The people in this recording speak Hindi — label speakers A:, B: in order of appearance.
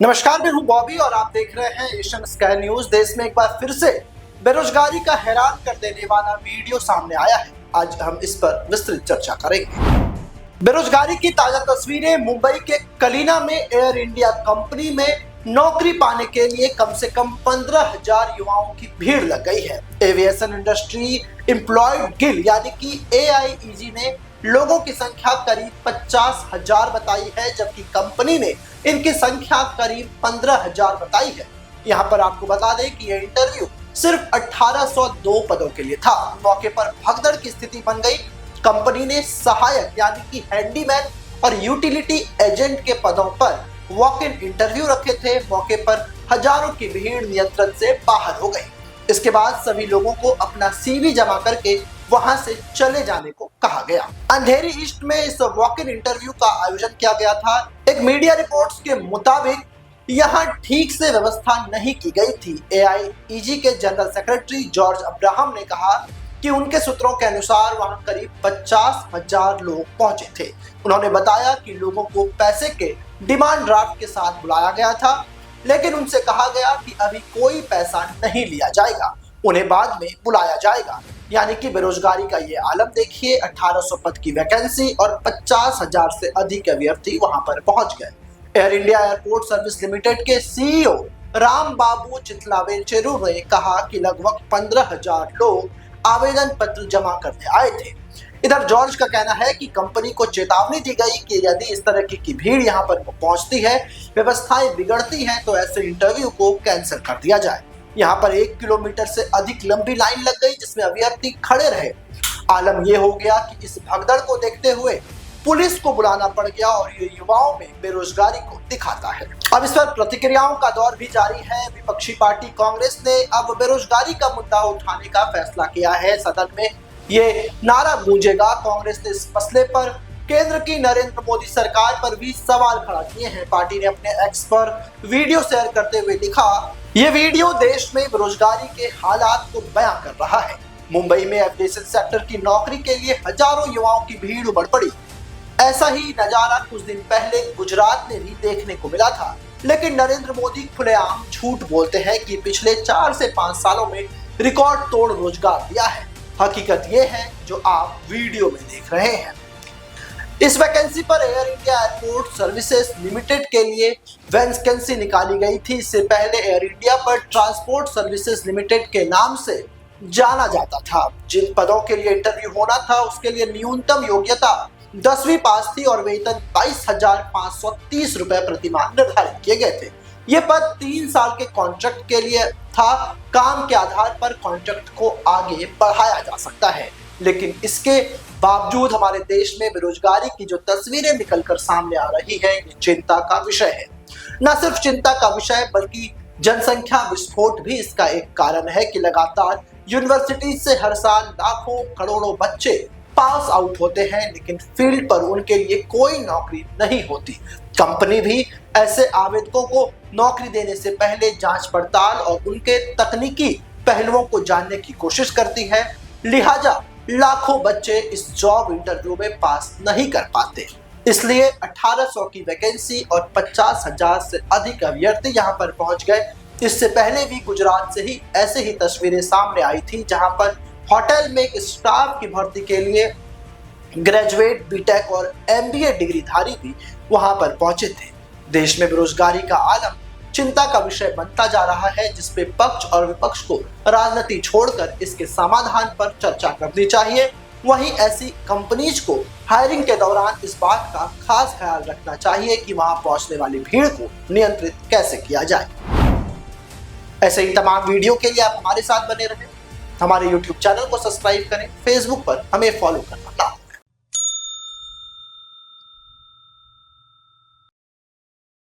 A: नमस्कार, मैं हूं बॉबी और आप देख रहे हैं एशियन स्काई न्यूज। देश में एक बार फिर से बेरोजगारी का हैरान कर देने वाला वीडियो सामने आया है। आज हम इस पर विस्तृत चर्चा करेंगे। बेरोजगारी की ताजा तस्वीरें। मुंबई के कलीना में एयर इंडिया कंपनी में नौकरी पाने के लिए कम से कम 15,000 युवाओं की भीड़ लग गई है। एविएशन इंडस्ट्री एम्प्लॉयड गिल्ड यानी कि AIEG ने लोगों की संख्या करीब 50,000 बताई है, जबकि कंपनी ने इनकी संख्या करीब 15,000 बताई है। यहाँ पर आपको बता दें कि यह इंटरव्यू सिर्फ 1802 पदों के लिए था। मौके पर भगदड़ की स्थिति बन गई। कंपनी ने सहायक यानी कि हैंडीमैन और यूटिलिटी एजेंट के पदों पर वॉक इन इंटरव्यू रखे थे। मौके पर हजारों की भीड़ नियंत्रण से बाहर हो गई। इसके बाद सभी लोगों को अपना CV जमा करके वहां से चले जाने को कहा गया। अंधेरी ईस्ट में इस वॉक इन इंटरव्यू का आयोजन किया गया था। एक मीडिया रिपोर्ट्स के मुताबिक यहाँ ठीक से व्यवस्था नहीं की गई थी। AIEG के जनरल सेक्रेटरी जॉर्ज अब्राहम ने कहा कि उनके सूत्रों के अनुसार वहां करीब 50,000 लोग पहुंचे थे। उन्होंने बताया कि लोगों को पैसे के डिमांड ड्राफ्ट के साथ बुलाया गया था, लेकिन उनसे कहा गया कि अभी कोई पैसा नहीं लिया जाएगा, उन्हें बाद में बुलाया जाएगा। यानी कि बेरोजगारी का ये आलम देखिए। 1800 पद की वैकेंसी और 50,000 से अधिक अभ्यर्थी वहां पर पहुंच गए। Air India airport service limited के CEO राम बाबू चितलावेचेरू ने कहा कि लगभग 15,000 लोग आवेदन पत्र जमा करने आए थे। इधर जॉर्ज का कहना है कि कंपनी को चेतावनी दी गई कि यदि इस तरह की भीड़ यहाँ पर पहुंचती है, व्यवस्थाएं बिगड़ती हैं, तो ऐसे इंटरव्यू को कैंसिल कर दिया जाए। यहाँ पर 1 किलोमीटर से अधिक लंबी लाइन लग गई, जिसमें अभ्यर्थी खड़े रहे। आलम यह हो गया कि इस भगदड़ को देखते हुए पुलिस को बुलाना पड़ गया और ये युवाओं में बेरोजगारी को दिखाता है। अब इस पर प्रतिक्रियाओं का दौर भी जारी है। विपक्षी पार्टी कांग्रेस ने अब बेरोजगारी का मुद्दा उठाने का फैसला किया है। सदन में ये नारा गूंजेगा। कांग्रेस ने इस मसले पर केंद्र की नरेंद्र मोदी सरकार पर भी सवाल खड़ा किए हैं। पार्टी ने अपने एक्स पर वीडियो शेयर करते हुए लिखा, ये वीडियो देश में बेरोजगारी के हालात को बयां कर रहा है। मुंबई में एविएशन सेक्टर की नौकरी के लिए हजारों युवाओं की भीड़ उमड़ पड़ी। ऐसा ही नजारा कुछ दिन पहले गुजरात में भी देखने को मिला था, लेकिन नरेंद्र मोदी खुलेआम झूठ बोलते हैं कि पिछले 4 से 5 सालों में रिकॉर्ड तोड़ रोजगार दिया है। हकीकत ये है जो आप वीडियो में देख रहे हैं। इस वैकेंसी पर air India airport services limited के लिए वैकेंसी निकाली गई थी। इससे पहले एयर इंडिया पर ट्रांसपोर्ट सर्विसेज लिमिटेड के नाम से जाना जाता था। जिन पदों के लिए इंटरव्यू होना था, उसके लिए न्यूनतम योग्यता 10वीं पास थी और वेतन 22,530 रुपए प्रति माह निर्धारित किए गए थे। ये पद 3 साल के कॉन्ट्रैक्ट के लिए था। काम के आधार पर कॉन्ट्रैक्ट को आगे बढ़ाया जा सकता है, लेकिन इसके बावजूद हमारे देश में बेरोजगारी की जो तस्वीरें निकलकर सामने आ रही है, ये चिंता का विषय है। न सिर्फ चिंता का विषय, बल्कि जनसंख्या विस्फोट भी इसका एक कारण है कि लगातार यूनिवर्सिटी से हर साल लाखों करोड़ों बच्चे पास आउट होते हैं, लेकिन फील्ड पर उनके लिए कोई नौकरी नहीं होती। कंपनी भी ऐसे आवेदकों को नौकरी देने से पहले जांच पड़ताल और उनके तकनीकी पहलुओं को जानने की कोशिश करती है। लिहाजा लाखों बच्चे इस जॉब इंटरव्यू में पास नहीं कर पाते। इसलिए 1800 की वैकेंसी और 50,000 से अधिक अभ्यर्थी यहाँ पर पहुंच गए। इससे पहले भी गुजरात से ही ऐसे ही तस्वीरें सामने आई थी, जहां पर होटल में एक स्टाफ की भर्ती के लिए ग्रेजुएट, बीटेक और MBA डिग्रीधारी भी वहां पर पहुंचे थे। देश में बेरोजगारी का आलम चिंता का विषय बनता जा रहा है, जिसपे पक्ष और विपक्ष को राजनीति छोड़कर इसके समाधान पर चर्चा करनी चाहिए। वहीं ऐसी कंपनीज को हायरिंग के दौरान इस बात का खास ख्याल रखना चाहिए कि वहां पहुंचने वाली भीड़ को नियंत्रित कैसे किया जाए। ऐसे ही तमाम वीडियो के लिए आप हमारे साथ बने रहें। हमारे YouTube चैनल को सब्सक्राइब करें। फेसबुक पर हमें फॉलो करना ना